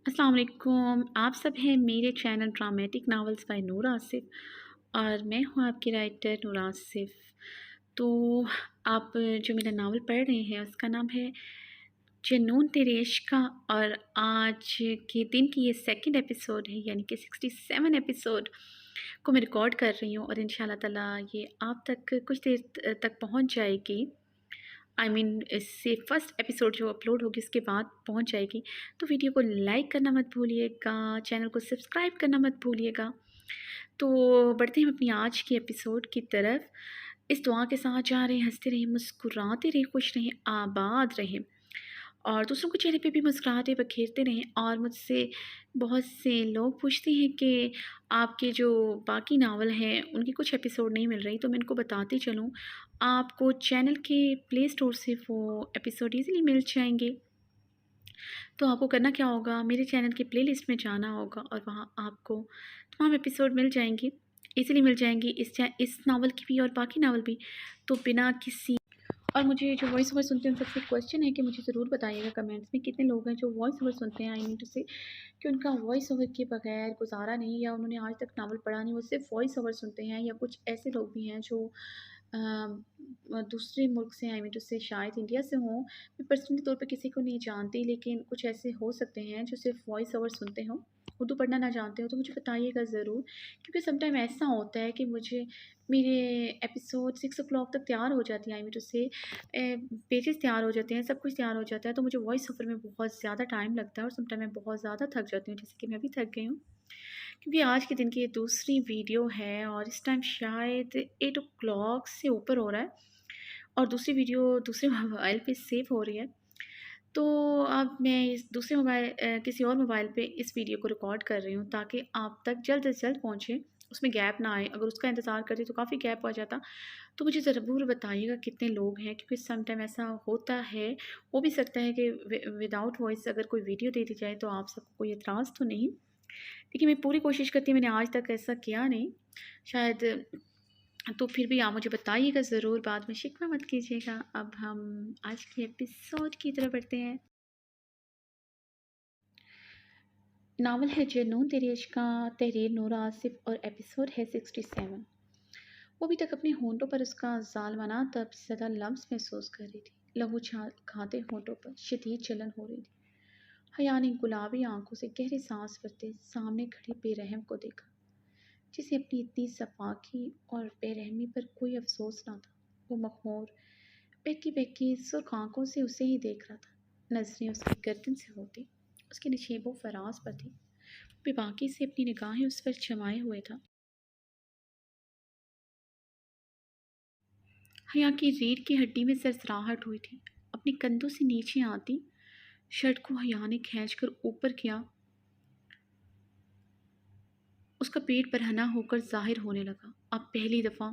अस्सलाम वालेकुम। आप सब हैं मेरे चैनल ड्रामेटिक नावल्स बाय नूर आसिफ़ और मैं हूँ आपकी राइटर नूर आसिफ़। तो आप जो मेरा नावल पढ़ रहे हैं उसका नाम है जुनून तेरे इश्क का। और आज के दिन की ये सेकंड एपिसोड है, यानी कि 67 एपिसोड को मैं रिकॉर्ड कर रही हूँ और इंशाल्लाह ताला ये आप तक कुछ देर तक पहुँच जाएगी। इससे फर्स्ट एपिसोड जो अपलोड होगी उसके बाद पहुंच जाएगी। तो वीडियो को लाइक करना मत भूलिएगा, चैनल को सब्सक्राइब करना मत भूलिएगा। तो बढ़ते हैं अपनी आज की एपिसोड की तरफ। इस दुआ के साथ जा रहे हैं, हंसते रहें, मुस्कुराते रहें, खुश रहें, आबाद रहें और दूसरों के चेहरे पे भी मुस्कुराहटें बखेरते रहें। और मुझसे बहुत से लोग पूछते हैं कि आपके जो बाकी नावल हैं उनकी कुछ एपिसोड नहीं मिल रही, तो मैं इनको बताती चलूँ। आपको चैनल के प्ले स्टोर से वो एपिसोड ईज़िली मिल जाएंगे। तो आपको करना क्या होगा, मेरे चैनल की प्लेलिस्ट में जाना होगा और वहाँ आपको तमाम एपिसोड मिल जाएंगे, ईज़िली मिल जाएंगी, इस नावल की भी और बाकी नावल भी। तो बिना किसी और मुझे जो वॉइस ओवर सुनते हैं उन सबसे क्वेश्चन है कि मुझे ज़रूर बताइएगा कमेंट्स में कितने लोग हैं जो वॉइस ओवर सुनते हैं। आई मीन टू से कि उनका वॉइस ओवर के बगैर गुजारा नहीं, या उन्होंने आज तक नावल पढ़ा नहीं, वो सिर्फ वॉइस ओवर सुनते हैं। या कुछ ऐसे लोग भी हैं जो दूसरे मुल्क से, आई मीन टू से शायद इंडिया से हों। मैं पर्सनली तौर पे किसी को नहीं जानती, लेकिन कुछ ऐसे हो सकते हैं जो सिर्फ वॉइस ओवर सुनते हों, उर्दू पढ़ना ना जानते हो। तो मुझे बताइएगा ज़रूर, क्योंकि सम टाइम ऐसा होता है कि मुझे मेरे एपिसोड 6 o'clock तक तैयार हो जाती है, आई मीन टू से पेजेस तैयार हो जाते हैं, सब कुछ तैयार हो जाता है। तो मुझे वॉइस ओवर में बहुत ज़्यादा टाइम लगता है और सम टाइम मैं बहुत ज़्यादा थक जाती हूँ, जैसे कि मैं अभी थक गई हूँ, क्योंकि आज के दिन की ये दूसरी वीडियो है और इस टाइम शायद 8 o'clock से ऊपर हो रहा है और दूसरी वीडियो दूसरे मोबाइल पे सेव हो रही है। तो अब मैं इस दूसरे मोबाइल किसी और मोबाइल पे इस वीडियो को रिकॉर्ड कर रही हूँ ताकि आप तक जल्द से जल्द पहुँचे, उसमें गैप ना आए। अगर उसका इंतज़ार करती तो काफ़ी गैप हो जाता। तो मुझे ज़रूर बताइएगा कितने लोग हैं, क्योंकि सम टाइम ऐसा होता है, हो भी सकता है कि विदाउट वॉइस अगर कोई वीडियो दे दी जाए तो आप सबको कोई एतराज़ तो नहीं। देखिए, मैं पूरी कोशिश करती हूँ, मैंने आज तक ऐसा किया नहीं शायद। तो फिर भी आप मुझे बताइएगा ज़रूर, बाद में शिकवा मत कीजिएगा। अब हम आज के एपिसोड की तरफ बढ़ते हैं। नावल है जुनून तेरे इश्क का, तहरीर नूर आसिफ और एपिसोड है 67। वो अभी तक अपने होंठों पर उसका ज़ालमाना तब ज़दा लम्स महसूस कर रही थी। लहू खाते होंठों पर शदीद जलन हो रही थी। हया ने गुलाबी आंखों से गहरी सांस भरते सामने खड़ी बेरहम को देखा, जिसे अपनी इतनी सफाकी और बेरहमी पर कोई अफसोस ना था। वो मखमूर बेकी बेकी सुर्ख आंखों से उसे ही देख रहा था। नजरें उसकी गर्दन से होती उसके नशीबों फराज पर थी। बेबाकी से अपनी निगाहें उस पर जमाए हुए था। हया की रीढ़ की हड्डी में सरसराहट हुई थी। अपने कंधों से नीचे आती शर्ट को हया ने खींच कर ऊपर किया। उसका पेट बरहना होकर जाहिर होने लगा। अब पहली दफ़ा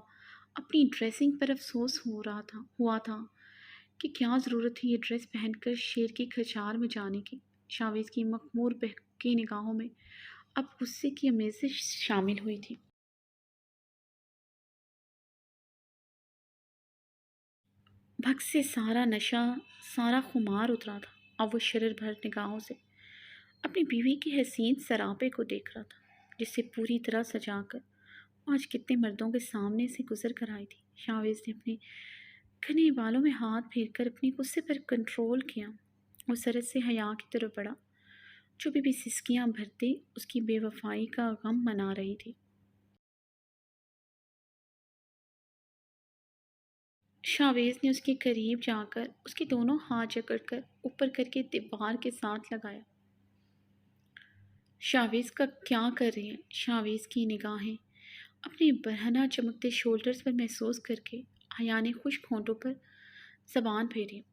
अपनी ड्रेसिंग पर अफसोस हुआ था कि क्या ज़रूरत थी ये ड्रेस पहनकर शेर की खचार में जाने की। शावेज की मखमूर बहकी निगाहों में अब गुस्से की अमेज़िश शामिल हुई थी। भग से सारा नशा, सारा खुमार उतरा था। अब वो शरर भर निगाहों से अपनी बीवी की हसीन सरापे को देख रहा था, जिसे पूरी तरह सजाकर आज कितने मर्दों के सामने से गुजर कर आई थी। शावेज ने अपने घने बालों में हाथ फेर कर अपने गुस्से पर कंट्रोल किया। वो सरद से हया की तरफ बढ़ा, जो भी सिसकियां भरते उसकी बेवफाई का गम मना रही थी। शावेज ने उसके करीब जाकर उसके दोनों हाथ जकड़कर ऊपर करके दीवार के साथ लगाया। शावेज का क्या कर रही हैं? शावेज की निगाहें अपने बरहना चमकते शोल्डर्स पर महसूस करके हया ने खुश्क होंठों पर जबान फेरी।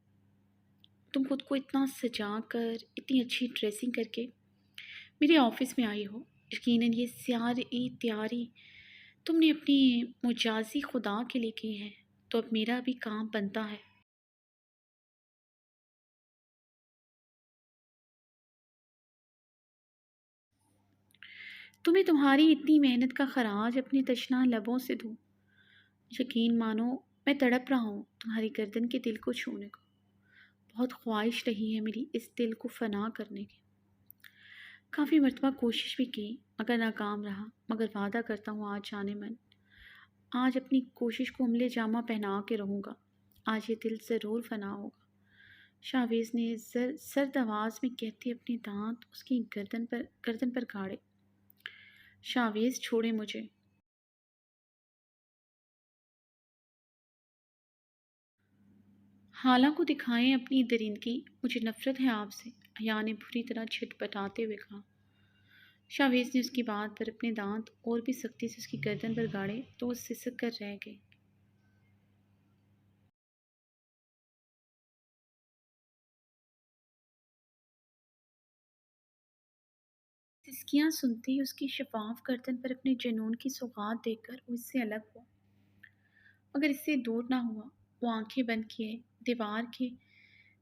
तुम खुद को इतना सजा कर, इतनी अच्छी ड्रेसिंग करके मेरे ऑफिस में आई हो। यकीनन ये सारी तैयारी तुमने अपनी मुजाजी खुदा के लिए की है, तो अब मेरा भी काम बनता है। तुम्हें तुम्हारी इतनी मेहनत का खराज अपनी तशना लबों से दूं। यकीन मानो, मैं तड़प रहा हूँ तुम्हारी गर्दन के दिल को छूने को। बहुत ख्वाहिश रही है मेरी इस दिल को फना करने की। کافی مرتبہ کوشش بھی کی مگر ناکام رہا، مگر وعدہ کرتا ہوں آج جانے من، آج اپنی کوشش کو عمل جامہ پہنا کے رہوں گا، آج یہ دل ضرور فنا ہوگا۔ شاویز نے سرد آواز میں کہتے اپنے دانت اس کی گردن پر گاڑے۔ شاویز چھوڑے مجھے۔ حالہ کو دکھائیں اپنی درندگی، مجھے نفرت ہے آپ سے، حیا نے بری طرح چھٹ پٹاتے ہوئے کہا۔ شاویز نے اس کی بات پر اپنے دانت اور بھی سختی سے اس کی گردن پر گاڑے تو وہ سسک کر رہ گئی۔ سسکیاں سنتے ہی اس کی شفاف گردن پر اپنے جنون کی سوغات دیکھ کر وہ اس سے الگ ہوا، مگر اس سے دور نہ ہوا۔ وہ آنکھیں بند کیے دیوار کے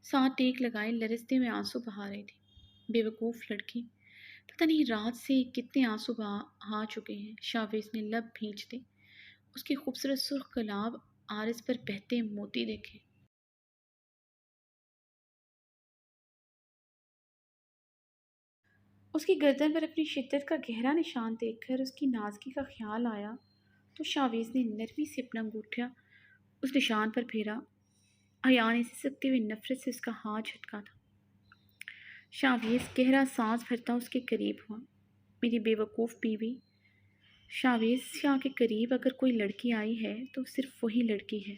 ساتھ ٹیک لگائے لرزتے ہوئے آنسو بہا رہی تھی۔ بے وقوف لڑکی، پتہ نہیں رات سے کتنے آنسو بہا چکے ہیں۔ شاویز نے لب بھینچتے اس کے خوبصورت سرخ گلاب عارض پر بہتے موتی دیکھے۔ اس کی گردن پر اپنی شدت کا گہرا نشان دیکھ کر اس کی نازکی کا خیال آیا تو شاویز نے نرمی سے اپنا انگوٹھا اس نشان پر پھیرا۔ حیا نے سسکتے ہوئے نفرت سے اس کا ہاتھ جھٹکا تھا۔ شاویز گہرا سانس بھرتا اس کے قریب ہوا۔ میری بے وقوف بیوی، شاویز شاہ کے قریب اگر کوئی لڑکی آئی ہے تو صرف وہی لڑکی ہے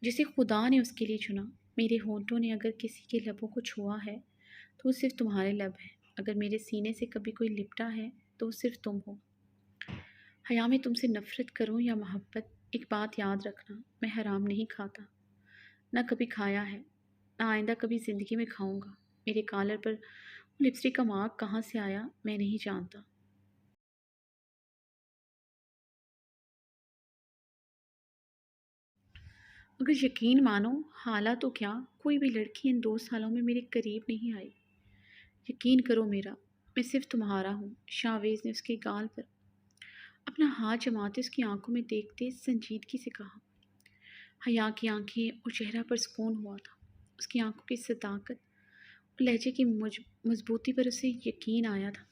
جسے خدا نے اس کے لیے چنا۔ میرے ہونٹوں نے اگر کسی کے لبوں کو چھوا ہے تو وہ صرف تمہارے لب ہیں، اگر میرے سینے سے کبھی کوئی لپٹا ہے تو وہ صرف تم ہو۔ حیا میں تم سے نفرت کروں یا محبت، ایک بات یاد رکھنا، میں حرام نہیں کھاتا، نہ کبھی کھایا ہے، نہ آئندہ کبھی زندگی میں کھاؤں گا۔ میرے کالر پر لپسٹک کا مارک کہاں سے آیا میں نہیں جانتا۔ مگر یقین مانو، حالہ تو کیا، کوئی بھی لڑکی ان 2 سالوں میں میرے قریب نہیں آئی۔ یقین کرو میرا، میں صرف تمہارا ہوں۔ شاویز نے اس کے گال پر اپنا ہاتھ جماتے اس کی آنکھوں میں دیکھتے سنجیدگی سے کہا۔ حیا کی آنکھیں اور چہرہ پر سکون ہوا تھا۔ اس کی آنکھوں کی صداقت اور لہجے کی مضبوطی پر اسے یقین آیا تھا۔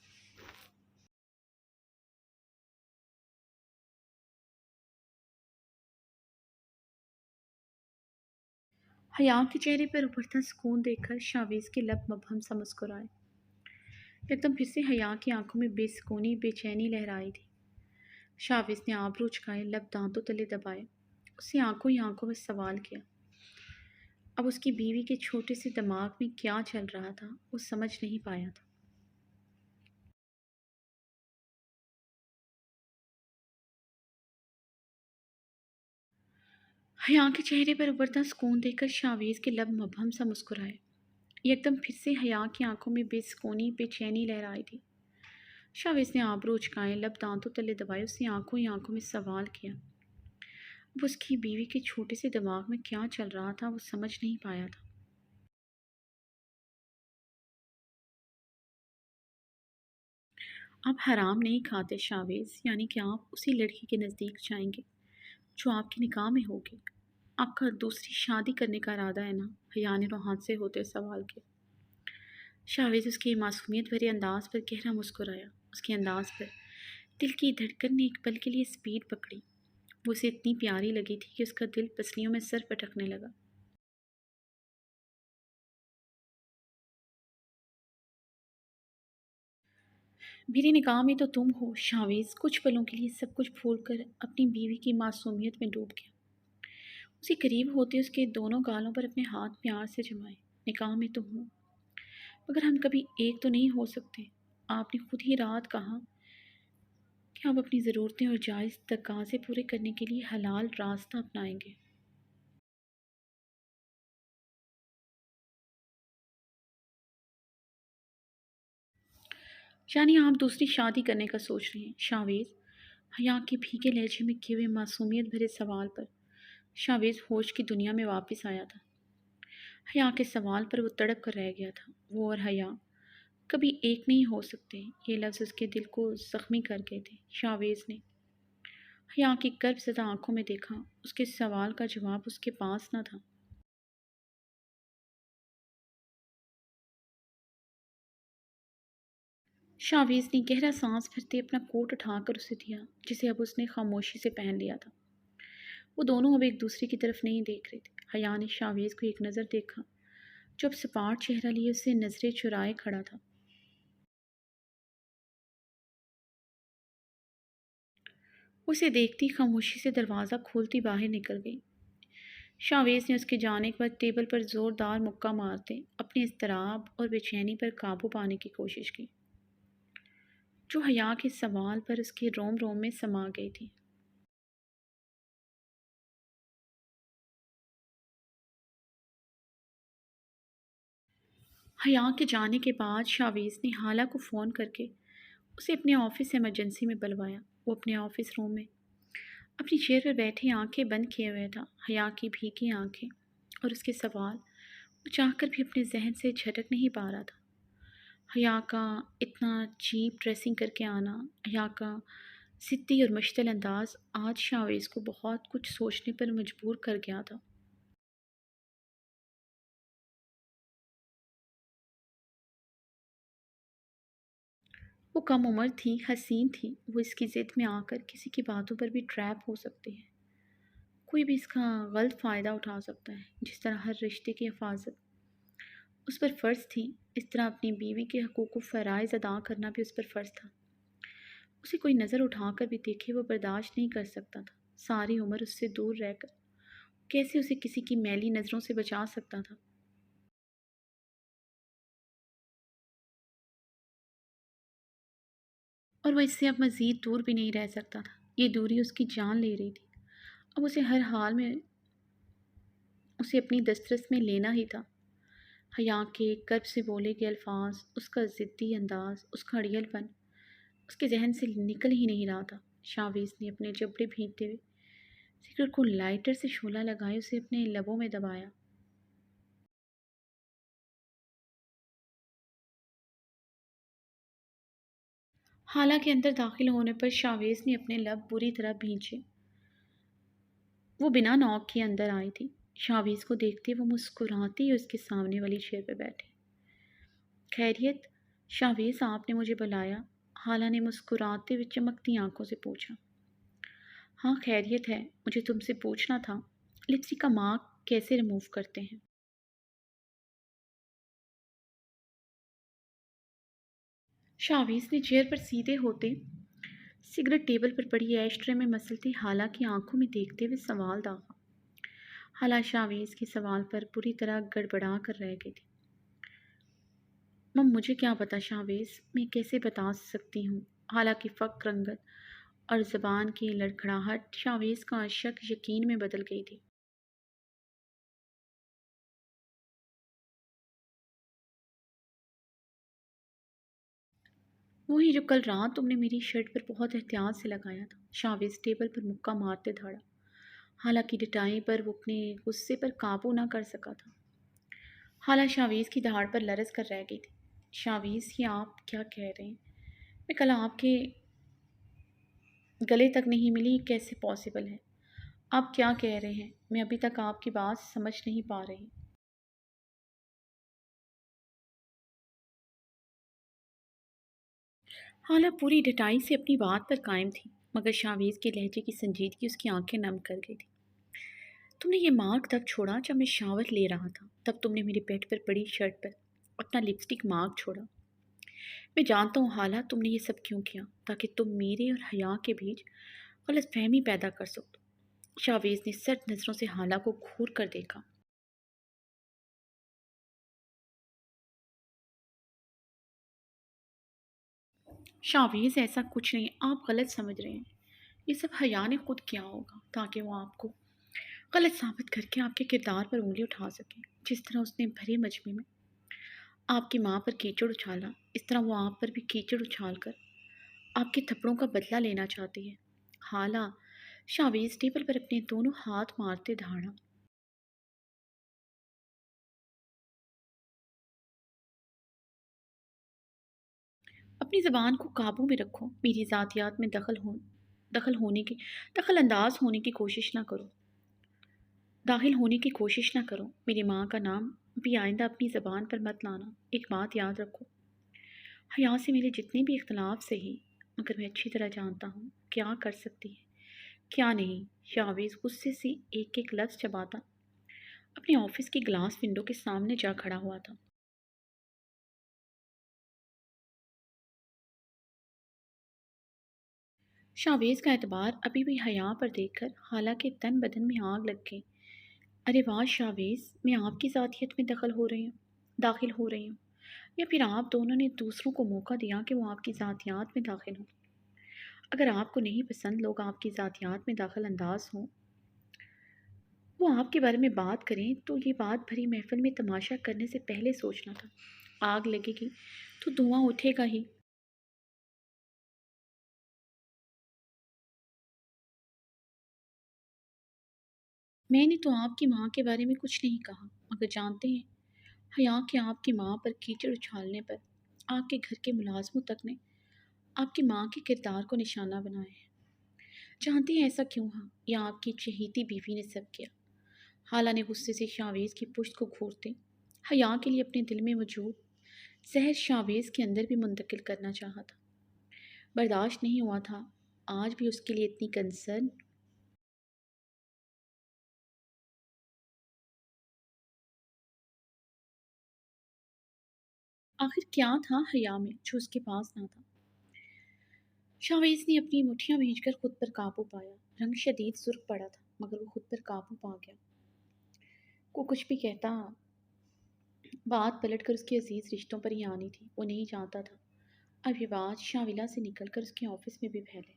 حیا کے چہرے پر ابھرتا سکون دیکھ کر شاویز کے لب مبہم سا مسکرائے۔ یکدم پھر سے حیا کی آنکھوں میں بے سکونی بے چینی لہرائی تھی۔ شاویز نے آبرو اچکائے، لب دانتوں تلے دبائے، اس سے آنکھوں ہی آنکھوں میں سوال کیا۔ اب اس کی بیوی کے چھوٹے سے دماغ میں کیا چل رہا تھا وہ سمجھ نہیں پایا تھا۔ حیا کے چہرے پر ابھرتا سکون دیکھ کر شاویز کے لب مبہم سا مسکرائے۔ یکدم پھر سے حیا کی آنکھوں میں بے سکونی بے چینی لہرائی تھی۔ شاویز نے آبرو اچکائے، لب دانتوں تلے دبائے، اس سے آنکھوں ہی آنکھوں میں سوال کیا۔ اب اس کی بیوی کے چھوٹے سے دماغ میں کیا چل رہا تھا وہ سمجھ نہیں پایا تھا۔ آپ حرام نہیں کھاتے شاویز، یعنی کہ آپ اسی لڑکی کے نزدیک جائیں گے جو آپ کے نکاح میں ہوگی۔ آپ کا دوسری شادی کرنے کا ارادہ ہے نا؟ حیا نے روحان سے ہوتے سوال کیا۔ شاویز اس کے معصومیت بھرے انداز پر گہرا مسکرایا۔ اس کے انداز پر دل کی دھڑکن نے ایک پل کے لیے سپیڈ پکڑی۔ وہ اسے اتنی پیاری لگی تھی کہ اس کا دل پسلیوں میں سر پٹکنے لگا۔ میرے نکاح میں تو تم ہو۔ شاویز کچھ پلوں کے لیے سب کچھ بھول کر اپنی بیوی کی معصومیت میں ڈوب گیا۔ اسی قریب ہوتے اس کے دونوں گالوں پر اپنے ہاتھ پیار سے جمائے۔ نکاح میں تو ہوں، مگر ہم کبھی ایک تو نہیں ہو سکتے۔ آپ نے خود ہی رات کہا کہ آپ اپنی ضرورتیں اور جائز تقاضے پورے کرنے کے لیے حلال راستہ اپنائیں گے۔ یعنی آپ دوسری شادی کرنے کا سوچ رہے ہیں؟ شاویز، حیا کے بھیگے لہجے میں کیے ہوئے معصومیت بھرے سوال پر شاویز ہوش کی دنیا میں واپس آیا تھا۔ حیا کے سوال پر وہ تڑپ کر رہ گیا تھا۔ وہ اور حیا کبھی ایک نہیں ہو سکتے، یہ لفظ اس کے دل کو زخمی کر گئے تھے۔ شاویز نے حیا کی کرب زدہ آنکھوں میں دیکھا، اس کے سوال کا جواب اس کے پاس نہ تھا۔ شاویز نے گہرا سانس بھرتے اپنا کوٹ اٹھا کر اسے دیا جسے اب اس نے خاموشی سے پہن لیا تھا۔ وہ دونوں اب ایک دوسرے کی طرف نہیں دیکھ رہے تھے۔ حیا نے شاویز کو ایک نظر دیکھا جو اب سپاٹ چہرہ لیے اسے نظریں چرائے کھڑا تھا۔ اسے دیکھتی خاموشی سے دروازہ کھولتی باہر نکل گئی۔ شاویز نے اس کے جانے کے بعد ٹیبل پر زوردار مکہ مارتے اپنے اضطراب اور بے چینی پر قابو پانے کی کوشش کی جو حیا کے سوال پر اس کے روم روم میں سما گئی تھی۔ حیا کے جانے کے بعد شاویز نے حالہ کو فون کر کے اسے اپنے آفس ایمرجنسی میں بلوایا۔ وہ اپنے آفس روم میں اپنی چیئر پر بیٹھے آنکھیں بند کیے ہوئے تھا۔ حیا کی بھیگی آنکھیں اور اس کے سوال وہ چاہ کر بھی اپنے ذہن سے جھٹک نہیں پا رہا تھا۔ حیا کا اتنا چیپ ڈریسنگ کر کے آنا، حیا کا ضدی اور مشتعل انداز آج شاویز کو بہت کچھ سوچنے پر مجبور کر گیا تھا۔ وہ کم عمر تھی، حسین تھی، وہ اس کی ضد میں آ کر کسی کی باتوں پر بھی ٹریپ ہو سکتے ہیں۔ کوئی بھی اس کا غلط فائدہ اٹھا سکتا ہے۔ جس طرح ہر رشتے کی حفاظت اس پر فرض تھی، اس طرح اپنی بیوی کے حقوق و فرائض ادا کرنا بھی اس پر فرض تھا۔ اسے کوئی نظر اٹھا کر بھی دیکھے وہ برداشت نہیں کر سکتا تھا۔ ساری عمر اس سے دور رہ کر کیسے اسے کسی کی میلی نظروں سے بچا سکتا تھا۔ اور وہ اس سے اب مزید دور بھی نہیں رہ سکتا تھا۔ یہ دوری اس کی جان لے رہی تھی۔ اب اسے ہر حال میں اسے اپنی دسترس میں لینا ہی تھا۔ حیا کے کرب سے بولے گئے الفاظ، اس کا ضدی انداز، اس کا اڑیل پن اس کے ذہن سے نکل ہی نہیں رہا تھا۔ شاویز نے اپنے جبڑے بھینتے ہوئے سگریٹ کو لائٹر سے شعلہ لگائے اسے اپنے لبوں میں دبایا۔ حالانکہ اندر داخل ہونے پر شاویز نے اپنے لب بری طرح بھینچے۔ وہ بنا نوک کے اندر آئی تھی۔ شاویز کو دیکھتے وہ مسکراتی اس کے سامنے والی چیئر پہ بیٹھے۔ خیریت شاویز، آپ نے مجھے بلایا؟ حالہ نے مسکراتے ہوئے چمکتی آنکھوں سے پوچھا۔ ہاں خیریت ہے، مجھے تم سے پوچھنا تھا لپسٹک کا مارک کیسے ریموو کرتے ہیں؟ شاویز نے چیئر پر سیدھے ہوتے سگریٹ ٹیبل پر پڑی ایش ٹرے میں مسلتی حالہ کی آنکھوں میں دیکھتے ہوئے سوال داغا۔ حالہ شاویز کے سوال پر پوری طرح گڑبڑا کر رہ گئی تھی۔ مجھے کیا پتا شاویز، میں کیسے بتا سکتی ہوں؟ حالہ کی فک رنگت اور زبان کی لڑکھڑاہٹ شاویز کا شک یقین میں بدل گئی تھی۔ وہی جو کل رات تم نے میری شرٹ پر بہت احتیاط سے لگایا تھا۔ شاویز ٹیبل پر مکہ مارتے دھاڑا۔ حالانکہ ڈٹائی پر وہ اپنے غصے پر قابو نہ کر سکا تھا۔ حالہ شاویز کی دھاڑ پر لرز کر رہ گئی تھی۔ شاویز، یہ آپ کیا کہہ رہے ہیں؟ میں کل آپ کے گلے تک نہیں ملی، یہ کیسے پاسبل ہے؟ آپ کیا کہہ رہے ہیں؟ میں ابھی تک آپ کی بات سمجھ نہیں پا رہی۔ حالہ پوری ڈٹائی سے اپنی بات پر قائم تھی، مگر شاویز کے لہجے کی سنجیدگی اس کی آنکھیں نم کر گئی تھی۔ تم نے یہ مارک تب چھوڑا جب میں شاور لے رہا تھا، تب تم نے میری پیٹ پر پڑی شرٹ پر اپنا لپسٹک مارک چھوڑا۔ میں جانتا ہوں حالہ تم نے یہ سب کیوں کیا، تاکہ تم میرے اور حیا کے بیچ غلط فہمی پیدا کر سکو۔ شاویز نے سرد نظروں سے حالہ کو گھور کر دیکھا۔ شاویز، ایسا کچھ نہیں، آپ غلط سمجھ رہے ہیں۔ یہ سب حیا نے خود کیا ہوگا تاکہ وہ آپ کو غلط ثابت کر کے آپ کے کردار پر انگلی اٹھا سکے۔ جس طرح اس نے بھرے مجمع میں آپ کی ماں پر کیچڑ اچھالا، اس طرح وہ آپ پر بھی کیچڑ اچھال کر آپ کے تھپڑوں کا بدلہ لینا چاہتی ہے۔ حالہ شاویز ٹیبل پر اپنے دونوں ہاتھ مارتے دھاڑا۔ اپنی زبان کو قابو میں رکھو، میری ذاتیات میں دخل انداز ہونے کی کوشش نہ کرو، داخل ہونے کی کوشش نہ کرو۔ میری ماں کا نام بھی آئندہ اپنی زبان پر مت لانا۔ ایک بات یاد رکھو، حیا سے میرے جتنے بھی اختلاف سہی، مگر میں اچھی طرح جانتا ہوں کیا کر سکتی ہے کیا نہیں۔ شاویز غصے سے ایک ایک لفظ چباتا اپنے آفس کی گلاس ونڈو کے سامنے جا کھڑا ہوا تھا۔ شاویز کا اعتبار ابھی بھی حیا پر دیکھ کر حالانکہ تن بدن میں آگ لگ گئی۔ ارے واہ شاویز، میں آپ کی ذاتیت میں داخل ہو رہی ہوں یا پھر آپ دونوں نے دوسروں کو موقع دیا کہ وہ آپ کی ذاتیات میں داخل ہوں؟ اگر آپ کو نہیں پسند لوگ آپ کی ذاتیات میں داخل انداز ہوں، وہ آپ کے بارے میں بات کریں، تو یہ بات بھری محفل میں تماشا کرنے سے پہلے سوچنا تھا۔ آگ لگے گی تو دھواں اٹھے گا ہی۔ میں نے تو آپ کی ماں کے بارے میں کچھ نہیں کہا، مگر جانتے ہیں حیا کہ آپ کی ماں پر کیچڑ اچھالنے پر آپ کے گھر کے ملازموں تک نے آپ کی ماں کے کردار کو نشانہ بنایا ہے۔ جانتے ہیں ایسا کیوں ہوا؟ یا آپ کی چہیتی بیوی نے سب کیا؟ خالہ نے غصے سے شاویز کی پشت کو گھورتے حیا کے لیے اپنے دل میں موجود زہر شاویز کے اندر بھی منتقل کرنا چاہا تھا۔ برداشت نہیں ہوا تھا آج بھی اس کے لیے اتنی کنسرن۔ آخر کیا تھا حیا میں جو اس کے پاس نہ تھا؟ شاویز نے اپنی مٹھیاں بھیج کر خود پر قابو پایا۔ رنگ شدید سرخ پڑا تھا مگر وہ خود پر قابو پا گیا۔ کو کچھ بھی کہتا، بات پلٹ کر اس کے عزیز رشتوں پر ہی آنی تھی۔ وہ نہیں جانتا تھا اب یہ بات شاویلا سے نکل کر اس کے آفس میں بھی پھیلے۔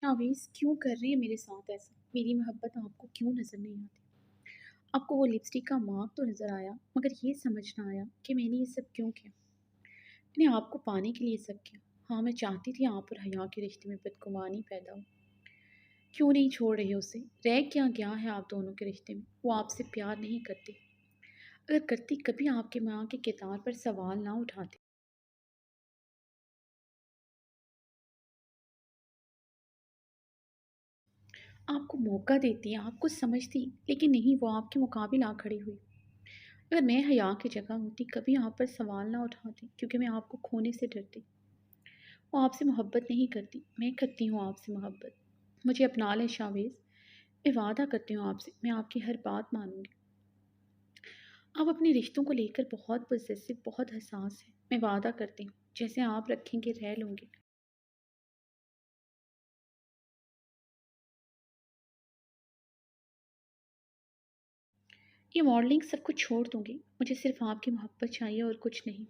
شاویز کیوں کر رہے ہیں میرے ساتھ ایسا؟ میری محبت آپ کو کیوں نظر نہیں آتی؟ آپ کو وہ لپسٹک کا مارک تو نظر آیا، مگر یہ سمجھ نہ آیا کہ میں نے یہ سب کیوں کیا؟ میں نے آپ کو پانے کے لیے سب کیا۔ ہاں میں چاہتی تھی آپ اور حیا کے رشتے میں بدگمانی پیدا ہو۔ کیوں نہیں چھوڑ رہے اسے؟ رہ کیا گیا ہے آپ دونوں کے رشتے میں؟ وہ آپ سے پیار نہیں کرتی، اگر کرتی کبھی آپ کے ماں کے کردار پر سوال نہ اٹھاتی۔ آپ کو موقع دیتی، آپ کو سمجھتی، لیکن نہیں، وہ آپ کے مقابل آ کھڑی ہوئی۔ اگر میں حیا کی جگہ ہوتی کبھی آپ پر سوال نہ اٹھاتی، کیونکہ میں آپ کو کھونے سے ڈرتی۔ وہ آپ سے محبت نہیں کرتی، میں کرتی ہوں آپ سے محبت۔ مجھے اپنا لیں شاویز، میں وعدہ کرتی ہوں آپ سے، میں آپ کی ہر بات مانوں گی۔ آپ اپنے رشتوں کو لے کر بہت پوزیسو، بہت حساس ہیں، میں وعدہ کرتی ہوں جیسے آپ رکھیں گے رہ لوں گی۔ یہ ماڈلنگ سب کچھ چھوڑ دوں گی، مجھے صرف آپ کی محبت چاہیے اور کچھ نہیں۔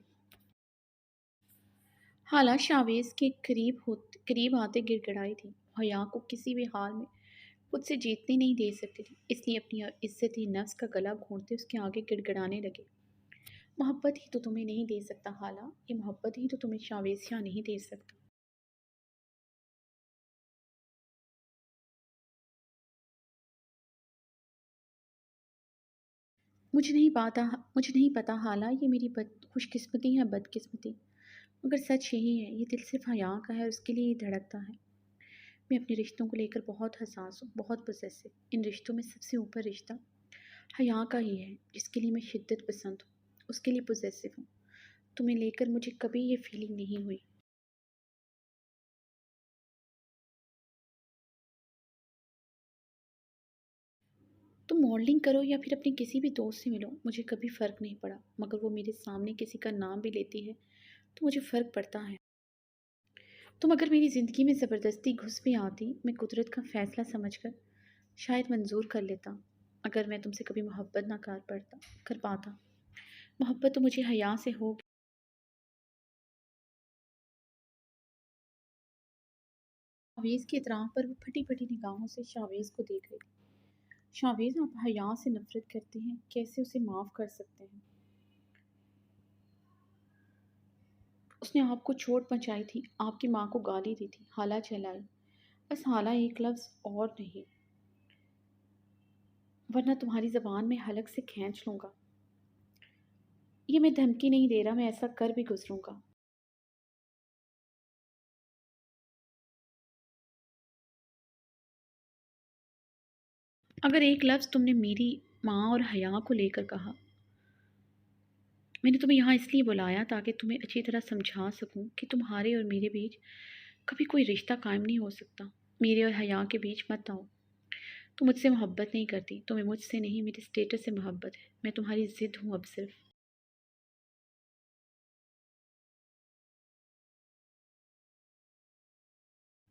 حالہ شاویز کے قریب آتے گڑ گڑائی تھی۔ حیا کو کسی بھی حال میں خود سے جیتنے نہیں دے سکتی تھی، اس لیے اپنی عزت نفس کا گلا گھونٹتے اس کے آگے گڑ گڑانے لگے۔ محبت ہی تو تمہیں نہیں دے سکتا حالہ، یہ محبت ہی تو تمہیں شاویز شاہ نہیں دے سکتا۔ مجھے نہیں پتا حالہ یہ میری خوش قسمتی ہے بدقسمتی، مگر سچ یہی ہے یہ دل صرف حیا کا ہے اور اس کے لیے یہ دھڑکتا ہے۔ میں اپنے رشتوں کو لے کر بہت حساس ہوں، بہت پوزیسو۔ ان رشتوں میں سب سے اوپر رشتہ حیا کا ہی ہے، جس کے لیے میں شدت پسند ہوں، اس کے لیے پوزیسو ہوں۔ تمہیں لے کر مجھے کبھی یہ فیلنگ نہیں ہوئی۔ تم ماڈلنگ کرو یا پھر اپنے کسی بھی دوست سے ملو، مجھے کبھی فرق نہیں پڑا، مگر وہ میرے سامنے کسی کا نام بھی لیتی ہے تو مجھے فرق پڑتا ہے۔ تم اگر میری زندگی میں زبردستی گھس بھی آتی، میں قدرت کا فیصلہ سمجھ کر شاید منظور کر لیتا، اگر میں تم سے کبھی محبت نہ کر پاتا۔ محبت تو مجھے حیا سے ہوگی۔ شاویز کے اطراف پر وہ پھٹی پھٹی نگاہوں سے شاویز کو دیکھ رہی تھی۔ شاویز آپ حیا سے نفرت کرتے ہیں، کیسے اسے معاف کر سکتے ہیں؟ اس نے آپ کو چوٹ پہنچائی تھی، آپ کی ماں کو گالی دی تھی، حالہ چلائی، بس حالہ ایک لفظ اور نہیں، ورنہ تمہاری زبان میں حلق سے کھینچ لوں گا۔ یہ میں دھمکی نہیں دے رہا، میں ایسا کر بھی گزروں گا۔ अगर एक लफ्ज़ तुमने मेरी माँ और हया को लेकर कहा, मैंने तुम्हें यहाँ इसलिए बुलाया ताकि तुम्हें अच्छी तरह समझा सकूं कि तुम्हारे और मेरे बीच कभी कोई रिश्ता कायम नहीं हो सकता। मेरे और हया के बीच मत आओ। तुम मुझसे मोहब्बत नहीं करती, तुम्हें मुझसे नहीं मेरे स्टेटस से मोहब्बत है। मैं तुम्हारी ज़िद हूँ अब सिर्फ।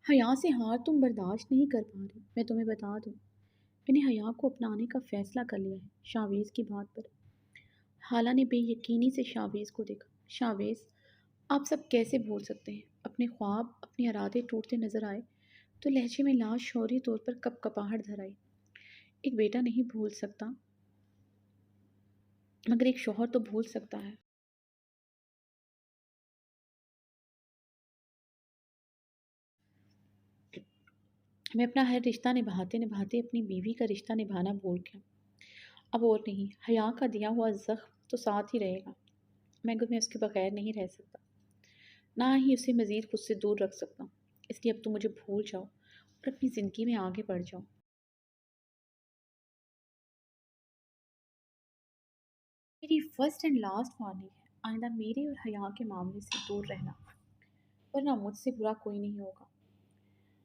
हया से हार तुम बर्दाश्त नहीं कर पा रही, मैं तुम्हें बता दूँ। मैंने हया को अपनाने का फ़ैसला कर लिया है शावेज़ की बात पर। हाला ने बेयकीनी से शावेज़ को देखा। शावेज़, आप सब कैसे भूल सकते हैं? अपने ख्वाब, अपने इरादे टूटते नज़र आए तो लहजे में लाशौरी तौर पर कपकपाहट धर आई। एक बेटा नहीं भूल सकता, मगर एक शौहर तो भूल सकता है। मैं अपना हर रिश्ता निभाते निभाते अपनी बीवी का रिश्ता निभाना भूल गया। अब और नहीं, हया का दिया हुआ ज़ख्म तो साथ ही रहेगा, मगर मैं उसके बगैर नहीं रह सकता, ना ही उसे मज़ीद खुद से दूर रख सकता। इसलिए अब तुम मुझे भूल जाओ और अपनी ज़िंदगी में आगे बढ़ जाओ। मेरी फर्स्ट एंड लास्ट वार्निंग है, आइंदा मेरे और हया के मामले से दूर रहना, वरना मुझसे बुरा कोई नहीं होगा।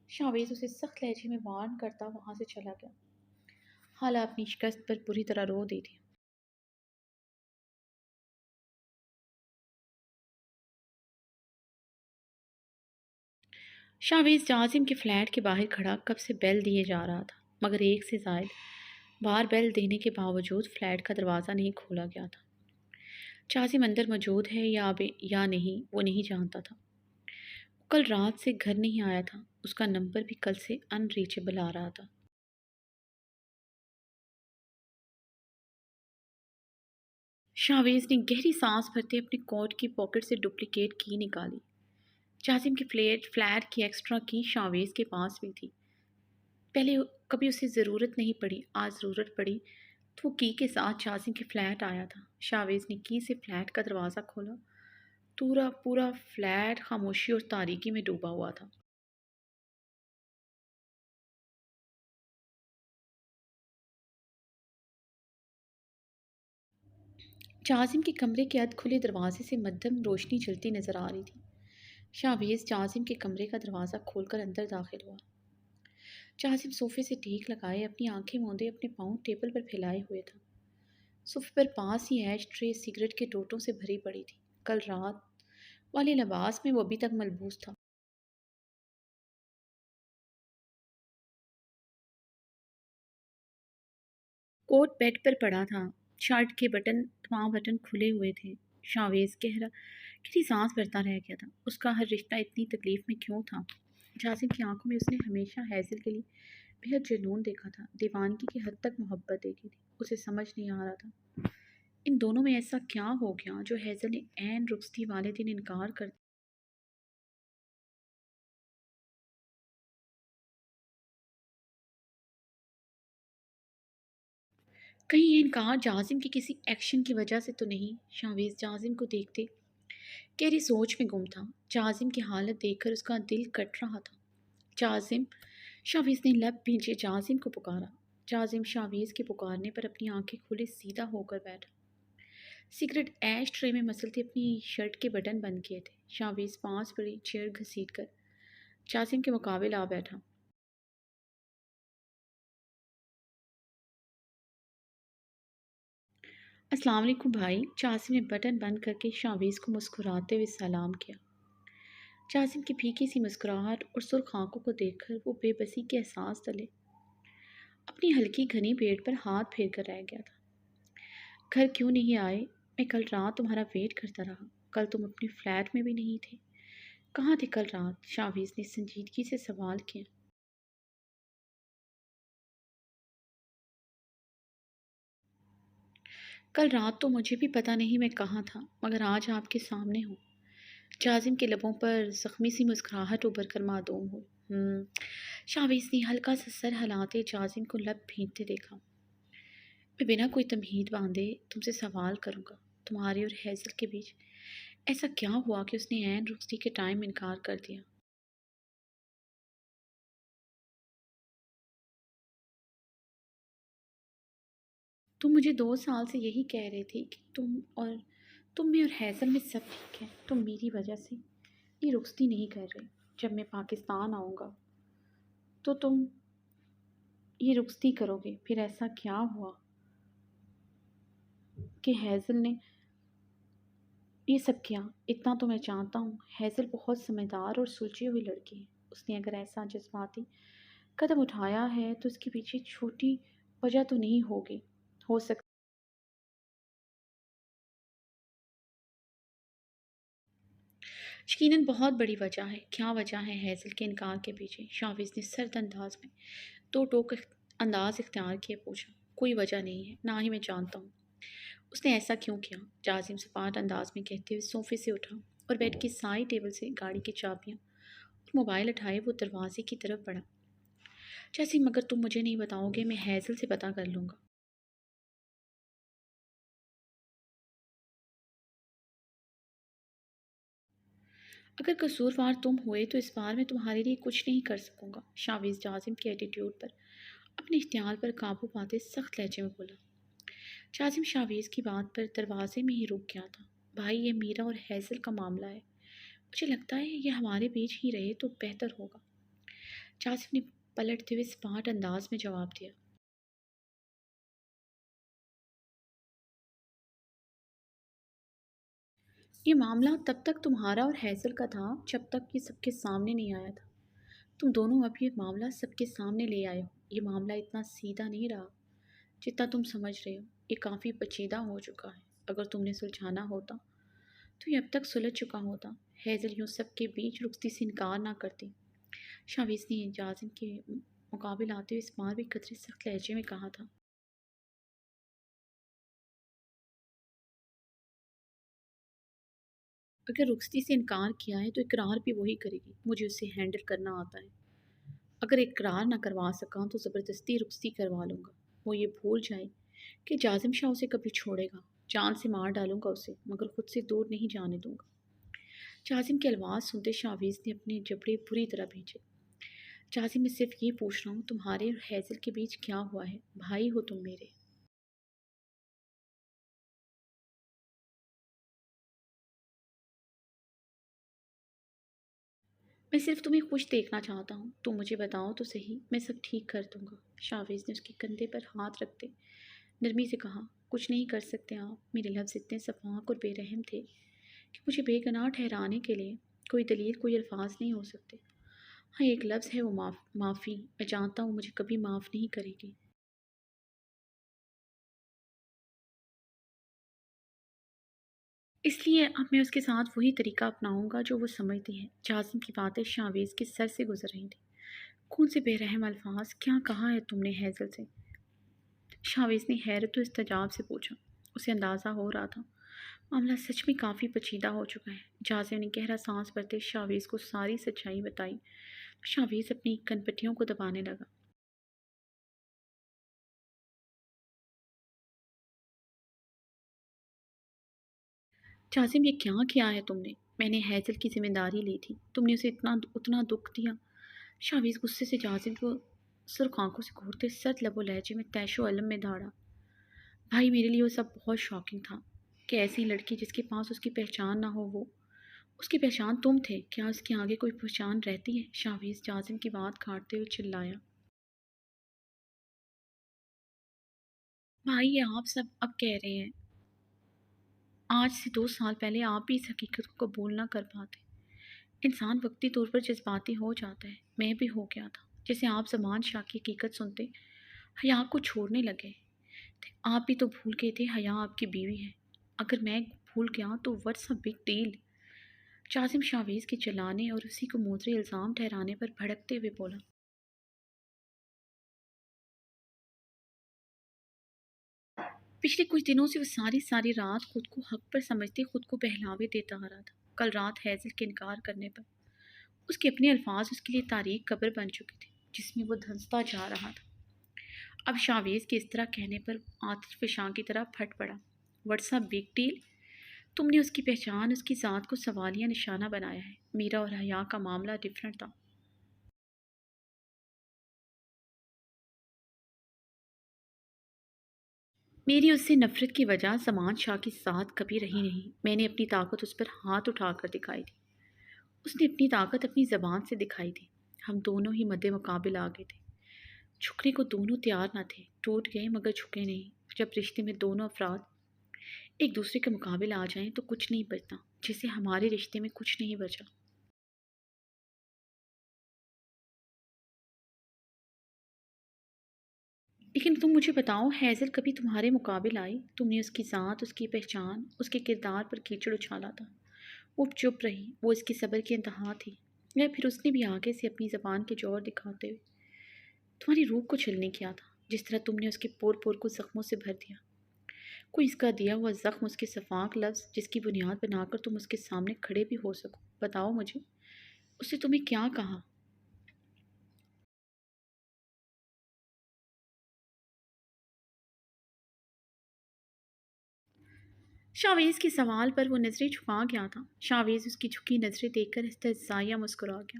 शावेज उसे सख्त लहजे में वार्न करता वहां से चला गया। हाला अपनी शिकस्त पर बुरी तरह रो दी थी। शावेज जाजिम के फ्लैट के बाहर खड़ा कब से बेल दिए जा रहा था, मगर एक से जायद बार बेल देने के बावजूद फ्लैट का दरवाज़ा नहीं खोला गया था। जाजिम अंदर मौजूद है या नहीं वो नहीं जानता था। कल रात से घर नहीं आया था, उसका नंबर भी कल से अनरीचेबल आ रहा था। शावेज ने गहरी सांस भरते अपने कोट की पॉकेट से डुप्लीकेट की निकाली। जाजिम के फ्लैट की एक्स्ट्रा की शावेज के पास भी थी। पहले कभी उसे ज़रूरत नहीं पड़ी, आज ज़रूरत पड़ी तो वो की के साथ जाजिम के फ्लैट आया था। शावेज ने की से फ्लैट का दरवाज़ा खोला। पूरा पूरा फ्लैट खामोशी और तारीकी में डूबा हुआ था। जाजिम के कमरे के अध खुले दरवाजे से मध्यम रोशनी चलती नजर आ रही थी। शावेज जाजिम के कमरे का दरवाज़ा खोलकर अंदर दाखिल हुआ। जाजिम सोफे से टेक लगाए अपनी आंखें मूंदे अपने पाँव टेबल पर फैलाए हुए था। सोफे पर पास ही ऐश ट्रे सिगरेट के टोटों से भरी पड़ी थी। कल रात वाले लिबास में वो अभी तक मलबूस था। कोट बेड पर पड़ा था। शर्ट के तमाम बटन खुले हुए थे। शावेज गहरी सांस भरता रह गया था। उसका हर रिश्ता इतनी तकलीफ में क्यों था? जासिम की आंखों में उसने हमेशा हैज़ल के लिए बेहद जुनून देखा था, दीवानगी की हद तक मोहब्बत देखी थी। उसे समझ नहीं आ रहा था इन दोनों में ऐसा क्या हो गया जो हैज़ल ने ऐन रुखसती वाले दिन इनकार कर दिया। कहीं ये इनकार जाजिम के किसी एक्शन की वजह से तो नहीं? शावेज जाजिम को देखते गहरी सोच में गुम था। जाजिम की हालत देखकर उसका दिल कट रहा था। जाजिम, शावेज ने लब भींचे जाजिम को पुकारा। जाजिम शावेज के पुकारने पर अपनी आंखें खोले सीधा होकर बैठा। सिगरेट ऐश ट्रे में मसलते अपनी शर्ट के बटन बंद किए थे। शावेज पास पड़ी चेयर घसीट कर जाजिम के मुकाबले आ बैठा। अस्सलाम वालेकुम भाई। जाजिम ने बटन बंद करके शावेज को मुस्कुराते हुए सलाम किया। जाजिम की फीकी सी मुस्कुराहट और सुर्ख आंखों को देखकर वो बेबसी के एहसास तले अपनी हल्की घनी पेट पर हाथ फेर कर रह गया था। घर क्यों नहीं आए? मैं कल रात तुम्हारा वेट करता रहा। कल तुम अपने फ्लैट में भी नहीं थे। कहाँ थे कल रात? शावेज ने संजीदगी से सवाल किया। कल रात तो मुझे भी पता नहीं मैं कहाँ था, मगर आज आपके सामने हूँ। जाजिम के लबों पर जख्मी सी मुस्कुराहट उभर कर मासूम हुई। शावेज ने हल्का सा सर हिलाते जाजिम को लब भींचते देखा। मैं बिना कोई तमहीद बांधे तुमसे सवाल करूँगा। तुम्हारे और हैज़ल के बीच ऐसा क्या हुआ कि उसने ऐन रुखसती के टाइम इनकार कर दिया? तुम मुझे 2 साल से यही कह रहे थे कि तुम में और हैज़ल में सब ठीक है। तुम मेरी वजह से ये रुखसती नहीं कर रहे। जब मैं पाकिस्तान आऊँगा तो तुम ये रुखसती करोगे। फिर ऐसा क्या हुआ कि हैज़ल ने ये सब किया? इतना तो मैं जानता हूँ, हैज़ल बहुत समझदार और सुलझी हुई लड़की है। उसने अगर ऐसा जज़्बाती कदम उठाया है तो उसके पीछे छोटी वजह तो नहीं होगी, हो सकती। यकीनन बहुत बड़ी वजह है। क्या वजह है हैज़ल के इनकार के पीछे? शाविज़ ने सर्द अंदाज में दो टोक अंदाज इख्तियार किए पूछा। कोई वजह नहीं है, ना ही मैं जानता हूँ उसने ऐसा क्यों किया। जाजिम सपाट अंदाज में कहते हुए सोफे से उठा और बेड की साइड टेबल से गाड़ी की चाबियाँ और मोबाइल उठाए वो दरवाजे की तरफ बढ़ा। जैसे मगर तुम मुझे नहीं बताओगे, मैं हैज़ल से पता कर लूँगा। अगर कसूरवार तुम हुए तो इस बार मैं तुम्हारे लिए कुछ नहीं कर सकूँगा। शाविज़ जाजिम के एटीट्यूड पर अपने इख्तियार पर काबू पाते सख्त लहजे में बोला। जाजिम शावीज़ की बात पर दरवाजे में ही रुक गया था। भाई, ये मीरा और हैज़ल का मामला है। मुझे लगता है ये हमारे बीच ही रहे तो बेहतर होगा। जाजिम ने पलटते हुए स्मार्ट अंदाज में जवाब दिया। ये मामला तब तक तुम्हारा और हैज़ल का था जब तक ये सबके सामने नहीं आया था। तुम दोनों अब ये मामला सबके सामने ले आए हो। ये मामला इतना सीधा नहीं रहा जितना तुम समझ रहे हो। ये काफ़ी पेचीदा हो चुका है। अगर तुमने सुलझाना होता तो ये अब तक सुलझ चुका होता। हैज़ल यूँ सबके बीच रुखसती से इनकार ना करती। शावीज़ ने जाजिम के मुकाबिल आते हुए इस बार भी कतरे सख्त लहजे में कहा था। अगर रुखसती से इनकार किया है तो इकरार भी वही करेगी। मुझे उसे हैंडल करना आता है। अगर इकरार ना करवा सका तो ज़बरदस्ती रुखसती करवा लूँगा। वो ये भूल जाए कि जाजिम शाह उसे कभी छोड़ेगा। जान से मार डालूंगा उसे, मगर खुद से दूर नहीं जाने दूंगा। जाजिम की आवाज़ सुनते शावीज़ ने अपने जबड़े बुरी तरह भींचे। जाजिम, मैं सिर्फ ये पूछ रहा हूँ, तुम्हारे और हैज़ल के बीच क्या हुआ है? भाई हो तुम मेरे। मैं सिर्फ तुम्हें खुश देखना चाहता हूँ। तुम मुझे बताओ तो सही, मैं सब ठीक कर दूंगा। शावीज़ ने उसके कंधे पर हाथ रखते नरमी से कहा। कुछ नहीं कर सकते आप। मेरे लफ्ज़ इतने सफाक और बेरहम थे कि मुझे बेगुनाह ठहराने के लिए कोई दलील, कोई अल्फाज नहीं हो सकते। हाँ, एक लफ्ज़ है, वो माफ़ी। मैं जानता हूँ मुझे कभी माफ़ नहीं करेगी। इसलिए अब मैं उसके साथ वही तरीका अपनाऊंगा जो वो समझती है। जाजिम की बातें शावीज़ के सर से गुजर रही थी। कौन से बेरहम अल्फाज? क्या कहा है तुमने हैज़ल से? शावीज़ ने हैरत और इस्तजाब से पूछा। उसे अंदाज़ा हो रहा था मामला सच में काफ़ी पेचीदा हो चुका है। जाजिम ने गहरा सांस भरते शावीज़ को सारी सच्चाई बताई। शावीज़ अपनी कनपटियों को दबाने लगा। जाजिम, ये क्या किया है तुमने? मैंने हैज़ल की जिम्मेदारी ली थी, तुमने उसे इतना उतना दुख दिया। शावीज़ गुस्से से जाजिम को सुर्ख आंखों से घूरते सर्द लबो लहजे में तैशो अलम में दहाड़ा। भाई, मेरे लिए वो सब बहुत शॉकिंग था कि ऐसी लड़की जिसके पास उसकी पहचान ना हो, वो उसकी पहचान तुम थे। क्या उसके आगे कोई पहचान रहती है? शावीज़ जाजिम की बात काटते हुए चिल्लाया। भाई, ये आप सब अब कह रहे हैं। आज से 2 साल पहले आप भी इस हकीकत को कबूल ना कर पाते। इंसान वक्ती तौर पर जज्बाती हो जाता है। मैं भी हो गया था। जैसे आप जमान शाह की हकीकत सुनते हया को छोड़ने लगे थे। आप भी तो भूल गए थे हया आपकी बीवी है। अगर मैं भूल गया तो व्हाट्स अ बिग डील? जाजिम शावीज़ के चलाने और उसी को मोहतरी इल्ज़ाम ठहराने पर भड़कते हुए बोला। पिछले कुछ दिनों से वो सारी सारी रात खुद को हक पर समझते खुद को बहलावे देता आ रहा था। कल रात हैज़ल के इनकार करने पर उसके अपने अल्फाज उसके लिए तारीख कब्र बन चुके थे जिसमें वो धंसता जा रहा था। अब शावीज़ के इस तरह कहने पर आतिश फ़िशां की तरह फट पड़ा। What's a big deal? तुमने उसकी पहचान, उसकी ज़ात को सवालिया निशाना बनाया है। मीरा और हया का मामला डिफरेंट था। میری اس سے نفرت کی وجہ زمان شاہ کے ساتھ کبھی رہی نہیں۔ میں نے اپنی طاقت اس پر ہاتھ اٹھا کر دکھائی تھی۔ اس نے اپنی طاقت اپنی زبان سے دکھائی تھی۔ ہم دونوں ہی مد مقابل آ گئے تھے۔ جھکنے کو دونوں تیار نہ تھے، ٹوٹ گئے مگر جھکے نہیں۔ جب رشتے میں دونوں افراد ایک دوسرے کے مقابل آ جائیں تو کچھ نہیں بچتا، جسے ہمارے رشتے میں کچھ نہیں بچا۔ لیکن تم مجھے بتاؤ، ہیزل کبھی تمہارے مقابل آئی؟ تم نے اس کی ذات، اس کی پہچان، اس کے کردار پر کیچڑ اچھالا تھا۔ وہ چپ رہی، وہ اس کی صبر کی انتہا تھی۔ یا پھر اس نے بھی آگے سے اپنی زبان کے جوہر دکھاتے ہوئے تمہاری روح کو چھلنے کیا تھا، جس طرح تم نے اس کے پور پور کو زخموں سے بھر دیا؟ کوئی اس کا دیا ہوا زخم، اس کے شفاق لفظ، جس کی بنیاد بنا کر تم اس کے سامنے کھڑے بھی ہو سکو۔ بتاؤ مجھے، اس نے تمہیں کیا کہا؟ شاویز کے سوال پر وہ نظریں جھکا گیا تھا۔ شاویز اس کی جھکی نظریں دیکھ کر استہزائیہ مسکرا گیا۔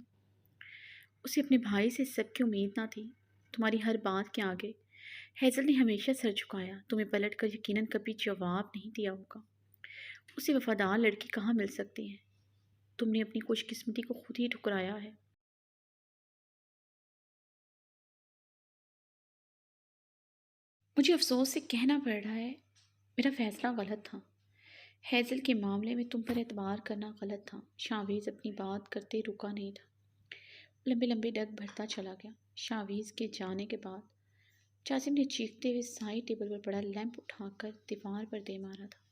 اسے اپنے بھائی سے سب کی امید نہ تھی، تمہاری ہر بات کے آگے۔ ہیزل نے ہمیشہ سر جھکایا، تمہیں پلٹ کر یقیناً کبھی جواب نہیں دیا ہوگا۔ اسے وفادار لڑکی کہاں مل سکتی ہے؟ تم نے اپنی خوش قسمتی کو خود ہی ٹھکرایا ہے۔ مجھے افسوس سے کہنا پڑ رہا ہے، میرا فیصلہ غلط تھا۔ ہیزل کے معاملے میں تم پر اعتبار کرنا غلط تھا۔ شاویز اپنی بات کرتے رکا نہیں تھا، لمبے لمبے ڈگ بھرتا چلا گیا۔ شاویز کے جانے کے بعد جاسم نے چیختے ہوئے سائڈ ٹیبل پر پڑا لیمپ اٹھا کر دیوار پر دے مارا تھا۔